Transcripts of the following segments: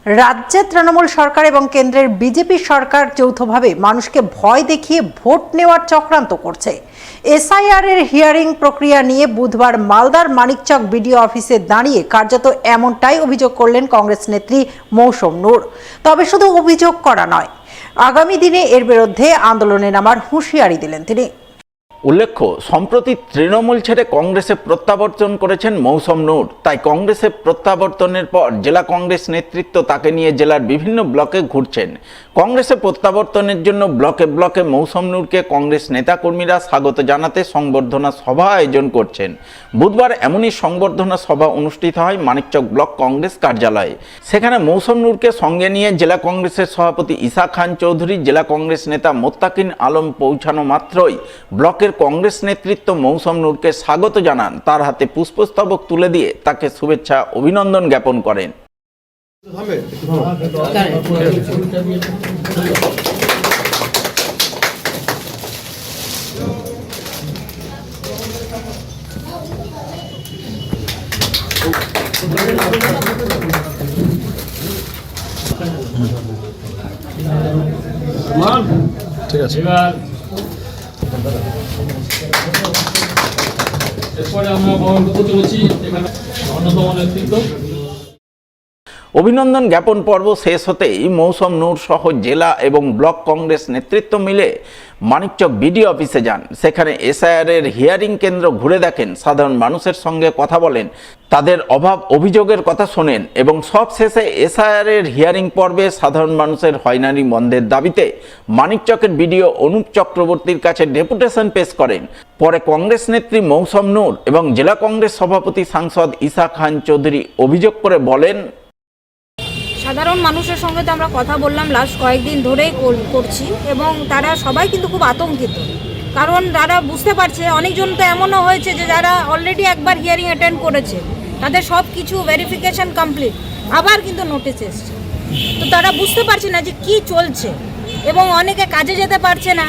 রাজ্যে তৃণমূল সরকার এবং কেন্দ্রের বিজেপি সরকার যৌথভাবে মানুষকে ভয় দেখিয়ে ভোট নেওয়ার চক্রান্ত করছে। এসআইআর এর হিয়ারিং প্রক্রিয়া নিয়ে বুধবার মালদার মানিকচক বিডিও অফিসে দাঁড়িয়ে কার্যত এমনটাই অভিযোগ করলেন কংগ্রেস নেত্রী মৌসম নূর। তবে শুধু অভিযোগ করা নয়, আগামী দিনে এর বিরুদ্ধে আন্দোলনে নামার হুঁশিয়ারি দিলেন তিনি। উল্লেখ্য, সম্প্রতি তৃণমূল ছেড়ে কংগ্রেসে প্রত্যাবর্তন করেছেন মৌসম নূর। তাই কংগ্রেসে প্রত্যাবর্তনের পর জেলা কংগ্রেস নেতৃত্ব তাকে নিয়ে জেলার বিভিন্ন ব্লকে ঘুরছেন। কংগ্রেসে প্রত্যাবর্তনের জন্য ব্লকে ব্লকে মৌসম নূরকে কংগ্রেস নেতাকর্মীরা স্বাগত জানাতে সংবর্ধনা সভা আয়োজন করছেন। বুধবার এমনই সংবর্ধনা সভা অনুষ্ঠিত হয় মানিকচক ব্লক কংগ্রেস কার্যালয়ে। সেখানে মৌসম নূরকে সঙ্গে নিয়ে জেলা কংগ্রেসের সভাপতি ঈসা খান চৌধুরী, জেলা কংগ্রেস নেতা মোত্তাকিন আলম পৌঁছানো মাত্রই ব্লকের কংগ্রেস নেতৃত্ব মৌসম নূরকে স্বাগত জানান। তার হাতে পুষ্পস্তবক তুলে দিয়ে তাকে শুভেচ্ছা অভিনন্দন জ্ঞাপন করেন। ঠিক আছে, এরপরে আমরা বরণ করতে চলেছি এখানে অন্যতম নেতৃত্ব। অভিনন্দন জ্ঞাপন পর্ব শেষ হতেই মৌসম নূর সহ জেলা এবং ব্লক কংগ্রেস নেতৃত্ব মিলে মানিকচক বিডিও অফিসে যান। সেখানে এসআইআর এর হিয়ারিং কেন্দ্র ঘুরে দেখেন, সাধারণ মানুষের সঙ্গে কথা বলেন, তাদের অভাব অভিযোগের কথা শোনেন এবং সব শেষে এসআইআর এর হিয়ারিং পর্বে সাধারণ মানুষের হয়রানি বন্ধের দাবিতে মানিকচকের বিডিও অনুপ চক্রবর্তীর কাছে ডেপুটেশন পেশ করেন। পরে কংগ্রেস নেত্রী মৌসম নূর এবং জেলা কংগ্রেস সভাপতি সাংসদ ঈসা খান চৌধুরী অভিযোগ করে বলেন, সাধারণ মানুষের সঙ্গে তো আমরা কথা বললাম, লাস্ট কয়েকদিন ধরেই করছি এবং তারা সবাই কিন্তু খুব আতঙ্কিত। কারণ তারা বুঝতে পারছে, অনেকজন তো এমনও হয়েছে যে যারা অলরেডি একবার হিয়ারিং অ্যাটেন্ড করেছে, তাদের সব কিছু ভেরিফিকেশন কমপ্লিট, আবার কিন্তু নোটিশ এসছে। তো তারা বুঝতে পারছে না যে কি চলছে এবং অনেকে কাজে যেতে পারছে না।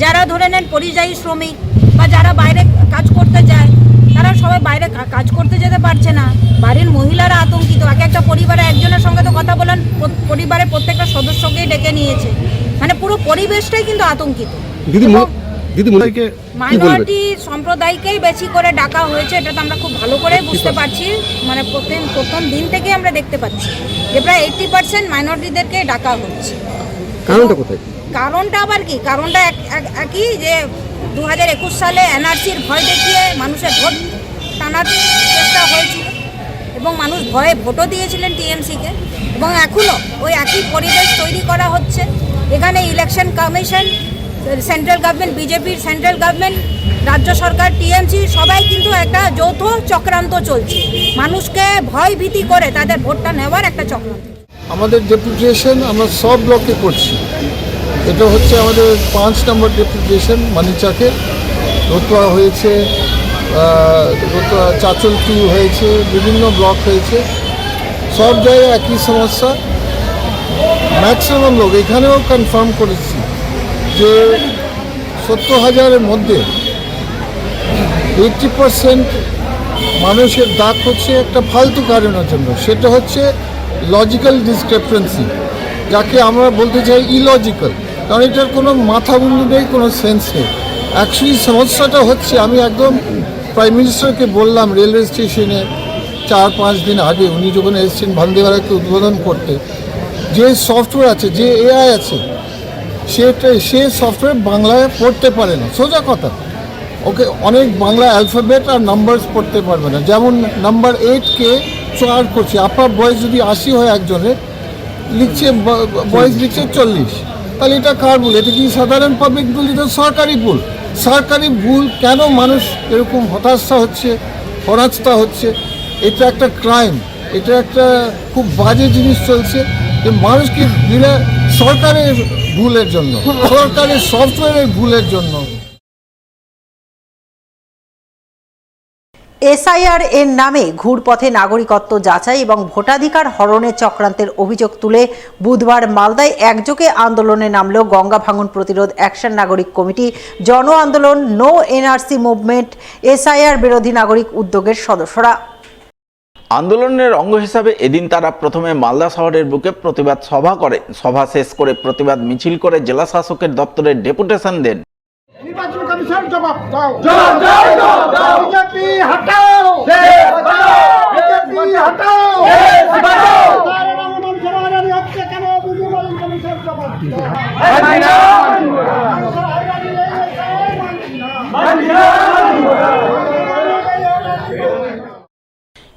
যারা ধরে নেন পরিযায়ী শ্রমিক বা যারা বাইরে কাজ করতে যায়, তারা সবাই বাইরে কাজ করতে যেতে পারছে না। বাড়ির মহিলারা আতঙ্কিত। একটা পরিবারে একজনের সঙ্গে তো কথা বলেন, পরিবারের প্রত্যেকটা সদস্যকেই ডেকে নিয়েছে, মানে পুরো পরিবেশটাই কিন্তু আতঙ্কিত। মাইনরিটি সম্প্রদায়কেই বেশি করে ডাকা হয়েছে, এটা তো আমরা খুব ভালো করে বুঝতে পারছি। মানে প্রথম দিন থেকে আমরা দেখতে পাচ্ছি যে প্রায় 80% মাইনরিটিদেরকে ডাকা হচ্ছে। কারণটা কোথায়? কারণটা আবার কি? কারণটা একই, যে 2021 সালে এনআরসির ভয় দেখিয়ে মানুষের ভোট টানার চেষ্টা হয়েছিল এবং মানুষ ভয়ে ভোটও দিয়েছিলেন টিএমসিকে, এবং এখনও ওই একই পরিবেশ তৈরি করা হচ্ছে। এখানে ইলেকশন কমিশন, সেন্ট্রাল গভর্নমেন্ট, বিজেপির সেন্ট্রাল গভর্নমেন্ট, রাজ্য সরকার, টিএমসি সবাই কিন্তু একটা যৌথ চক্রান্ত চলছে, মানুষকে ভয় ভীতি করে তাদের ভোটটা নেওয়ার একটা চক্রান্ত। আমাদের ডেপুটেশন আমরা সব ব্লকে করছি। এটা হচ্ছে আমাদের 5 নম্বর ডেপুটেশন। মানিকচকে রতুয়া হয়েছে, চাচল 2 হয়েছে, বিভিন্ন ব্লক হয়েছে, সব জায়গায় একই সমস্যা। ম্যাক্সিমাম লোক এখানেও কনফার্ম করেছি যে 70,000-এর মধ্যে 80% মানুষের ডাক হচ্ছে একটা ফালতু কারণের জন্য। সেটা হচ্ছে লজিক্যাল ডিসক্রিপেন্সি, যাকে আমরা বলতে চাই ইলজিক্যাল, কারণ এটার কোনো মাথা মুন্ডু নেই, কোনো সেন্স নেই। অ্যাকচুয়ালি সমস্যাটা হচ্ছে, আমি একদম প্রাইম মিনিস্টারকে বললাম রেলওয়ে স্টেশনে 4-5 দিন আগে, উনি যখন এসেছেন বন্দে ভারতকে উদ্বোধন করতে, যে সফটওয়্যার আছে, যে এআই আছে, সে সফটওয়্যার বাংলায় পড়তে পারে না। সোজা কথা, ওকে অনেক বাংলা অ্যালফাবেট আর নাম্বারস পড়তে পারবে না। যেমন নাম্বার 8কে 4 করছে, আপনার বয়স যদি 80 হয় একজনের, লিখছে বয়স লিখছে 40, তাহলে এটা কার ভুল? এটা কি সাধারণ পাবলিক ভুল? এটা সরকারি ভুল। সরকারি ভুল কেন মানুষ এরকম হতাশা হচ্ছে, হরাস্তা হচ্ছে? এটা একটা ক্রাইম, এটা একটা খুব বাজে জিনিস চলছে যে মানুষকে দিলে সরকারের ভুলের জন্য, সরকারের সফটওয়্যারের ভুলের জন্য। এসআইআর এর নামে ঘুরপথে নাগরিকত্ব যাচাই এবং ভোটাধিকার হরণের চক্রান্তের অভিযোগ তুলে বুধবার মালদায় একযোগে আন্দোলনে নামল গঙ্গা ভাঙন প্রতিরোধ অ্যাকশন নাগরিক কমিটি, জন আন্দোলন, নো এনআরসি মুভমেন্ট, এসআইআর বিরোধী নাগরিক উদ্যোগের সদস্যরা। আন্দোলনের অঙ্গ হিসাবে এদিন তারা প্রথমে মালদা শহরের বুকে প্রতিবাদ সভা করেন। সভা শেষ করে প্রতিবাদ মিছিল করে জেলা শাসকের দপ্তরে ডেপুটেশন দেন। নির্বাচন কমিশন জবাব দাও, জবাব দাও, জবাব দাও। বিজেপি হটাও, বিজেপি হটাও, হটাও। মানুষের হয়রানি হচ্ছে কেন? নির্বাচন কমিশন জবাব দাও।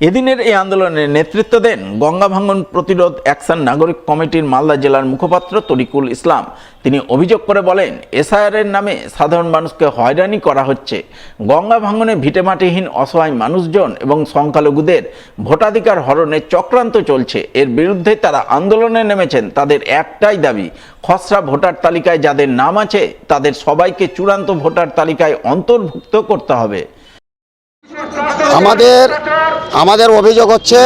এদিনের এই আন্দোলনের নেতৃত্ব দেন গঙ্গা ভাঙন প্রতিরোধ অ্যাকশন নাগরিক কমিটির মালদা জেলার মুখপাত্র তরিকুল ইসলাম। তিনি অভিযোগ করে বলেন, এসআইআরের নামে সাধারণ মানুষকে হয়রানি করা হচ্ছে। গঙ্গা ভাঙনে ভিটেমাটিহীন অসহায় মানুষজন এবং সংখ্যালঘুদের ভোটাধিকার হরণের চক্রান্ত চলছে। এর বিরুদ্ধে তারা আন্দোলনে নেমেছেন। তাদের একটাই দাবি, খসড়া ভোটার তালিকায় যাদের নাম আছে তাদের সবাইকে চূড়ান্ত ভোটার তালিকায় অন্তর্ভুক্ত করতে হবে। আমাদের অভিযোগ হচ্ছে,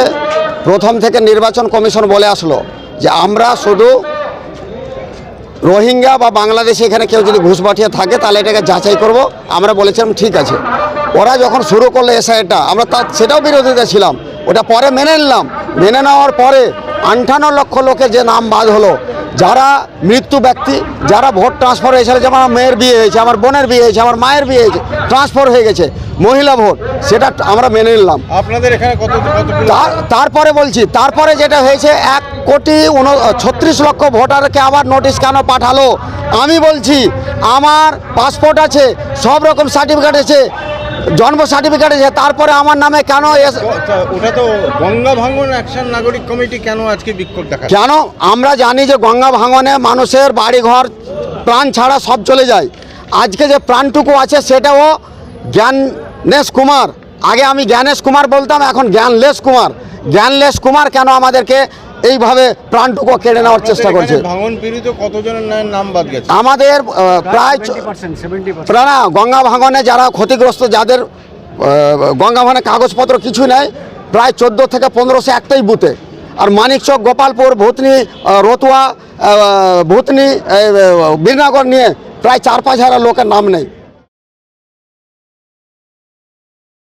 প্রথম থেকে নির্বাচন কমিশন বলে আসলো যে আমরা শুধু রোহিঙ্গা বা বাংলাদেশে এখানে কেউ যদি ঘুষ পাঠিয়ে থাকে তাহলে এটাকে যাচাই করব। আমরা বলেছিলাম ঠিক আছে। ওরা যখন শুরু করলো এসআইটা, আমরা সেটাও বিরোধিতা ছিলাম, ওটা পরে মেনে নিলাম। মেনে নেওয়ার পরে 58 লক্ষ লোকের যে নাম বাদ হলো, যারা মৃত্যু ব্যক্তি, যারা ভোট ট্রান্সফার হয়েছিল, যেমন আমার মেয়ের বিয়ে হয়েছে, আমার বোনের বিয়ে হয়েছে, আমার মায়ের বিয়ে হয়েছে, ট্রান্সফার হয়ে গেছে মহিলা ভোট, সেটা আমরা মেনে নিলাম। আপনাদের এখানে কত তারপরে বলছি, তারপরে যেটা হয়েছে 1,36 লক্ষ ভোটারকে আবার নোটিশ কেন পাঠালো? আমি বলছি আমার পাসপোর্ট আছে, সব রকম সার্টিফিকেট আছে, জন্ম সার্টিফিকেট আছে, তারপরে আমার নামে কেন? ওটা তো গঙ্গা ভাঙন অ্যাকশন নাগরিক কমিটি কেন আজকে বিক্ষোভ দেখায়? কেন? আমরা জানি যে গঙ্গা ভাঙনে মানুষের বাড়িঘর প্রাণ ছাড়া সব চলে যায়। আজকে যে প্রাণটুকু আছে সেটাও জ্ঞানেশ কুমার, আগে আমি জ্ঞানেশ কুমার বলতাম, এখন জ্ঞানলেশ কুমার কেন আমাদেরকে এইভাবে প্রাণটুকু কেড়ে নেওয়ার চেষ্টা করছে? ভাঙন পীড়িত কতজনের নাম বাদ গেছে? আমাদের প্রায় না, গঙ্গা ভাঙনে যারা ক্ষতিগ্রস্ত, যাদের গঙ্গা ভাঙনে কাগজপত্র কিছু নেই, প্রায় 14 থেকে 1500 একটাই বুথে। আর মানিকচক, গোপালপুর, ভূতনি, রতুয়া, ভূতনি, বীরনগর নিয়ে প্রায় 4-5 হাজার লোকের নাম নেই।